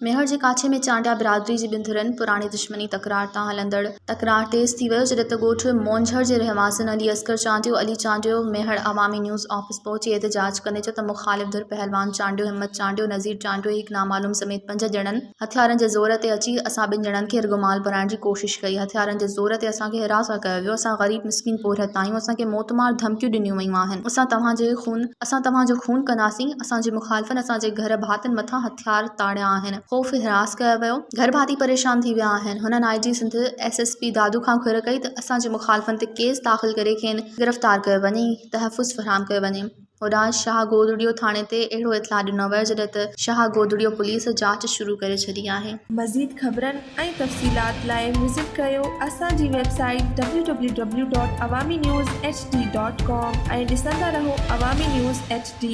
मेहर जे काछे में चांडिया बिरादरी जी बिंदुरनि पुराणी दुश्मनी तकरार तां हलंदड़ तकरार तेज़ थी वियो जॾहिं त ॻोठ मोंझर जे रहवासियुनि अली असगर चांडियो मेहर अवामी न्यूज़ ऑफिस पहुची एहतजाज कंदे चयो त मुख़ालिफ़ धुर पहलवान चांडियो हिम्मत चांडियो नज़ीर चांडियो हिकु नामालूम समेत 5 ॼणनि हथियारनि जे ज़ोर ते अची असां 2 ॼणनि खे रुगमाल बनाइण जी कोशिश कई। हथियारनि जे ज़ोर ते असांखे हिरासत कयो वियो। असां ग़रीब मिसकिन पोरहत आहियूं। असांखे मौतमार धमकियूं ॾिनियूं वयूं आहिनि। असां तव्हांजो खून कंदासीं। असांजे मुख़ालिफ़नि असांजे घर भातियुनि मथां हथियार ताड़िया आहिनि। ख़ौफ़ हिरास कयो वियो। घर भाती परेशान थी विया आहिनि। हुननि IG सिंध SSP दादू खां घुर कई त असांजे मुख़ालिफ़नि ते केस दाख़िल करे खेनि गिरफ़्तार कयो वञे तहफ़्फ़ुज़ फ़राहम कयो वञे। होॾां शाह गोदड़ियो थाणे ते अहिड़ो इतला ॾिनो वियो जॾहिं त शाह गोदड़ियो पुलिस जांच शुरू करे छॾी आहे। मज़ीद ख़बरनि ऐं तफ़सीलात लाइ विज़िट कयो असांजी वेबसाइट www.awamiNewsHD.com ऐं ॾिसंदा रहो अवामी न्यूज़ HD।